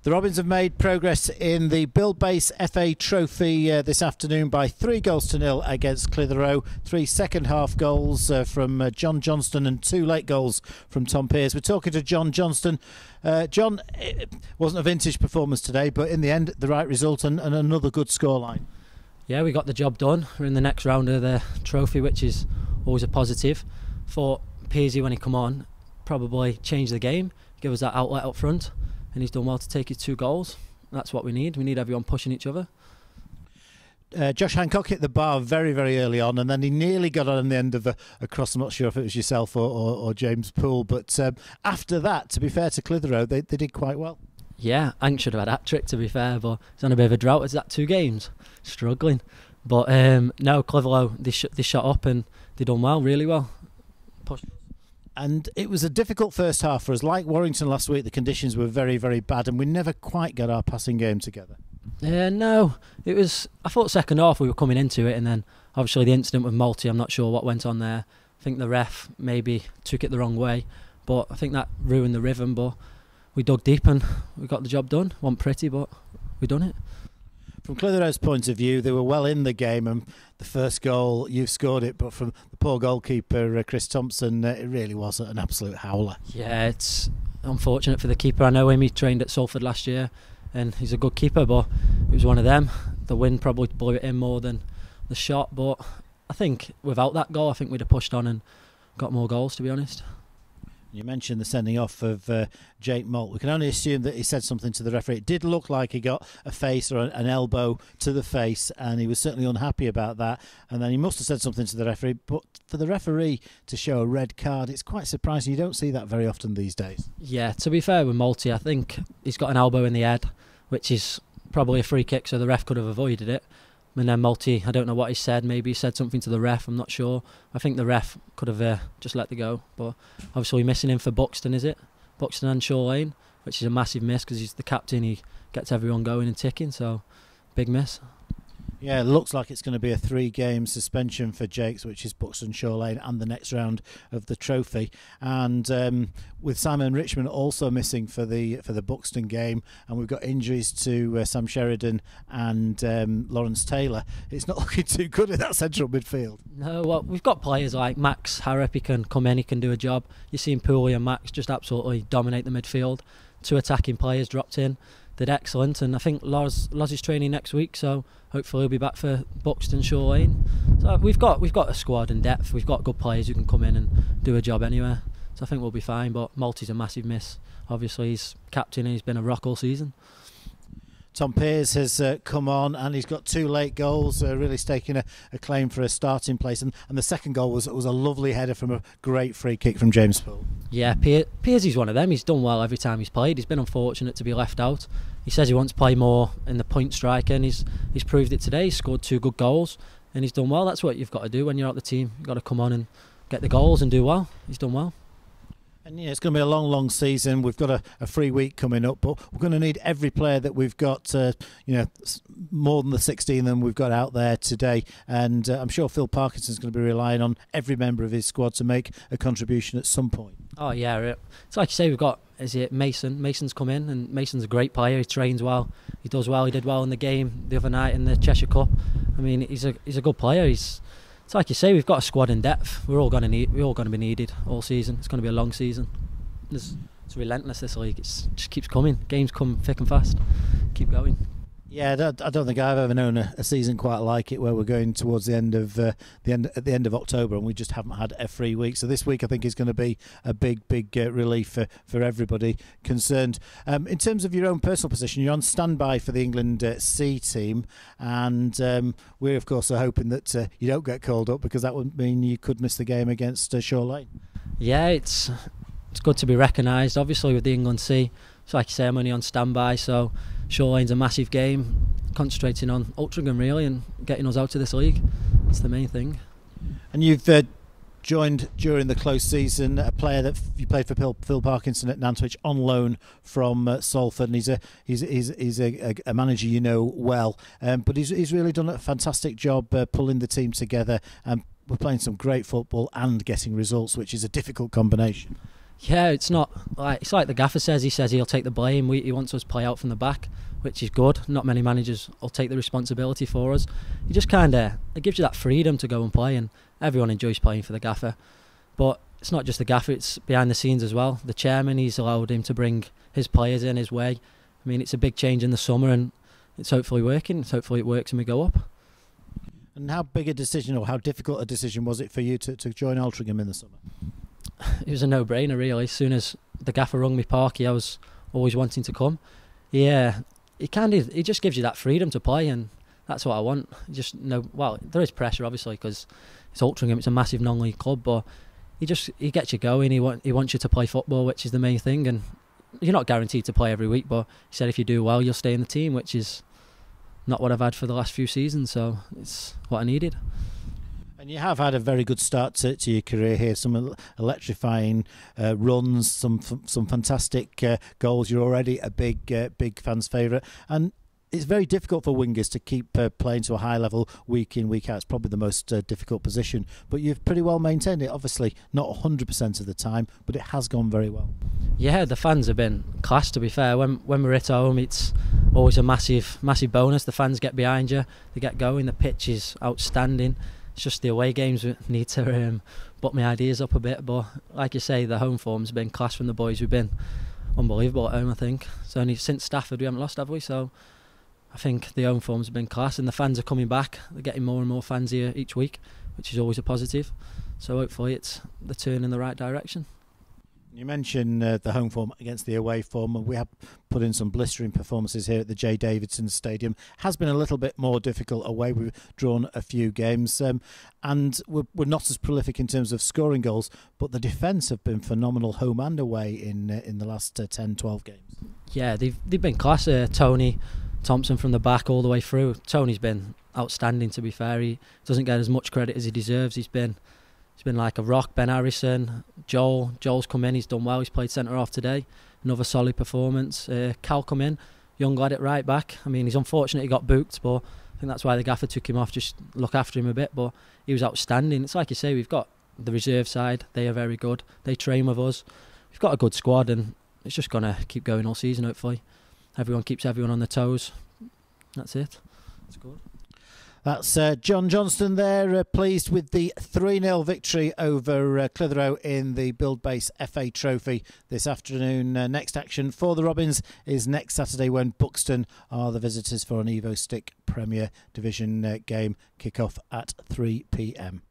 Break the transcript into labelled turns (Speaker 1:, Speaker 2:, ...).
Speaker 1: The Robins have made progress in the Bill Base FA Trophy this afternoon by 3-0 against Clitheroe. 3 second-half goals from John Johnston and 2 late goals from Tom Pearce. We're talking to John Johnston. John, it wasn't a vintage performance today, but in the end, the right result and another good scoreline.
Speaker 2: Yeah, we got the job done. We're in the next round of the trophy, which is always a positive. Thought Pearsy, when he come on, probably changed the game, give us that outlet up front. And he's done well to take his 2 goals. That's what we need. We need everyone pushing each other.
Speaker 1: Josh Hancock hit the bar very, very early on, and then he nearly got on the end of a cross. I'm not sure if it was yourself or James Poole, but after that, to be fair to Clitheroe, they did quite well.
Speaker 2: Yeah, Hank should have had a hat-trick, to be fair, but it's on a bit of a drought. Is that 2 games? Struggling. But no, Clitheroe, they shot up and they done well, really well. Push.
Speaker 1: And it was a difficult first half for us. Like Warrington last week, the conditions were very, very bad, and we never quite got our passing game together.
Speaker 2: No, it was. I thought second half we were coming into it, and then obviously the incident with Alty, I'm not sure what went on there. I think the ref maybe took it the wrong way, but I think that ruined the rhythm. But we dug deep and we got the job done. Wasn't pretty, but we done it.
Speaker 1: From Clitheroe's point of view, they were well in the game, and the first goal, you've scored it, but from the poor goalkeeper, Chris Thompson, it really was an absolute howler.
Speaker 2: Yeah, it's unfortunate for the keeper. I know him, he trained at Salford last year, and he's a good keeper, but it was one of them. The wind probably blew it in more than the shot, but I think without that goal, I think we'd have pushed on and got more goals, to be honest.
Speaker 1: You mentioned the sending off of Jake Malt. We can only assume that he said something to the referee. It did look like he got a face or an elbow to the face, and he was certainly unhappy about that. And then he must have said something to the referee. But for the referee to show a red card, it's quite surprising. You don't see that very often these days.
Speaker 2: Yeah, to be fair with Malty, I think he's got an elbow in the head, which is probably a free kick, so the ref could have avoided it. And then Malty, I don't know what he said. Maybe he said something to the ref. I'm not sure. I think the ref could have just let it go. But obviously we're missing him for Buxton, is it? Buxton and Shaw Lane, which is a massive miss because he's the captain. He gets everyone going and ticking. So big miss.
Speaker 1: Yeah, it looks like it's going to be a 3-game suspension for Jakes, which is Buxton, Shaw Lane, and the next round of the trophy. And with Simon Richmond also missing for the Buxton game, and we've got injuries to Sam Sheridan and Lawrence Taylor, it's not looking too good in that central midfield.
Speaker 2: No, well, we've got players like Max Harrop. He can come in, he can do a job. You've seen Pooley and Max just absolutely dominate the midfield. 2 attacking players dropped in. Did excellent, and I think Loz is training next week, so hopefully he'll be back for Buxton, Shaw Lane. So we've got a squad and depth. We've got good players who can come in and do a job anywhere. So I think we'll be fine. But Malty's a massive miss. Obviously he's captain and he's been a rock all season.
Speaker 1: Tom Pearce has come on, and he's got 2 late goals, really staking a claim for a starting place. And the second goal was a lovely header from a great free kick from James Poole.
Speaker 2: Yeah, Pearsy's one of them. He's done well every time he's played. He's been unfortunate to be left out. He says he wants to play more in the point striker, and he's proved it today. He's scored 2 good goals, and he's done well. That's what you've got to do when you're out the team. You've got to come on and get the goals and do well. He's done well.
Speaker 1: And yeah, it's going to be a long, long season. We've got a free week coming up, but we're going to need every player that we've got, more than the 16 that we've got out there today. And I'm sure Phil Parkinson's going to be relying on every member of his squad to make a contribution at some point.
Speaker 2: Oh yeah, it's like you say, we've got, is it Mason? Mason's come in, and Mason's a great player. He trains well, he does well. He did well in the game the other night in the Cheshire Cup. I mean, he's a good player. It's like you say, we've got a squad in depth. We're all going to be needed all season. It's going to be a long season. It's relentless, this league. It just keeps coming. Games come thick and fast. Keep going.
Speaker 1: Yeah, I don't think I've ever known a season quite like it, where we're going towards the end of October, and we just haven't had a free week. So this week, I think, is going to be a big relief for everybody concerned. In terms of your own personal position, you're on standby for the England C team, and we of course are hoping that you don't get called up, because that would mean you could miss the game against Shaw Lane.
Speaker 2: Yeah, it's good to be recognised, obviously, with the England C. So like you say, I'm only on standby, so Shaw Lane's a massive game, concentrating on Altrincham really and getting us out of this league. That's the main thing.
Speaker 1: And you've joined during the close season a player that you played for Phil Parkinson at Nantwich on loan from Salford, and he's a manager you know well, but he's really done a fantastic job pulling the team together, and we're playing some great football and getting results, which is a difficult combination.
Speaker 2: Yeah, it's not like it's like the gaffer says. He says he'll take the blame. He wants us to play out from the back, which is good. Not many managers will take the responsibility for us. He just it gives you that freedom to go and play, and everyone enjoys playing for the gaffer. But it's not just the gaffer; it's behind the scenes as well. The chairman, he's allowed him to bring his players in his way. I mean, it's a big change in the summer, and it's hopefully working. Hopefully it works and we go up.
Speaker 1: And how big a decision, or how difficult a decision was it for you to join Altrincham in the summer?
Speaker 2: It was a no-brainer, really. As soon as the gaffer rung me, Parky, I was always wanting to come. Yeah, he just gives you that freedom to play, and that's what I want. Well, there is pressure obviously because it's Altrincham, it's a massive non-league club, but he gets you going. He wants you to play football, which is the main thing, and you're not guaranteed to play every week. But he said if you do well, you'll stay in the team, which is not what I've had for the last few seasons, so it's what I needed.
Speaker 1: And you have had a very good start to your career here. Some electrifying runs, some fantastic goals. You're already a big fans' favourite, and it's very difficult for wingers to keep playing to a high level week in, week out. It's probably the most difficult position, but you've pretty well maintained it. Obviously, not 100% of the time, but it has gone very well.
Speaker 2: Yeah, the fans have been class. To be fair, when we're at home, it's always a massive bonus. The fans get behind you, they get going. The pitch is outstanding. It's just the away games we need to butt my ideas up a bit. But like you say, the home form's been class from the boys. We've been unbelievable at home, I think. It's only since Stafford we haven't lost, have we? So I think the home form's been class, and the fans are coming back. They're getting more and more fans here each week, which is always a positive. So hopefully it's the turn in the right direction.
Speaker 1: You mentioned the home form against the away form, and we have put in some blistering performances here at the J. Davidson Stadium. Has been a little bit more difficult away. We've drawn a few games, and we're not as prolific in terms of scoring goals, but the defence have been phenomenal home and away in the last 10-12 games. Yeah,
Speaker 2: they've been class. Tony Thompson from the back all the way through. Tony's been outstanding, to be fair. He doesn't get as much credit as he deserves. He's been like a rock. Ben Harrison, Joel's come in, he's done well. He's played centre half today, another solid performance. Cal come in, young lad at right back. I mean, he's unfortunate he got booked, but I think that's why the gaffer took him off, just look after him a bit. But he was outstanding. It's like you say, we've got the reserve side, they are very good, they train with us. We've got a good squad, and it's just going to keep going all season, hopefully. Everyone keeps everyone on their toes. That's it. That's good.
Speaker 1: That's John Johnston there, pleased with the 3-0 victory over Clitheroe in the Build Base FA Trophy this afternoon. Next action for the Robins is next Saturday when Buxton are the visitors for an Evo Stick Premier Division game. Kick-off at 3 p.m.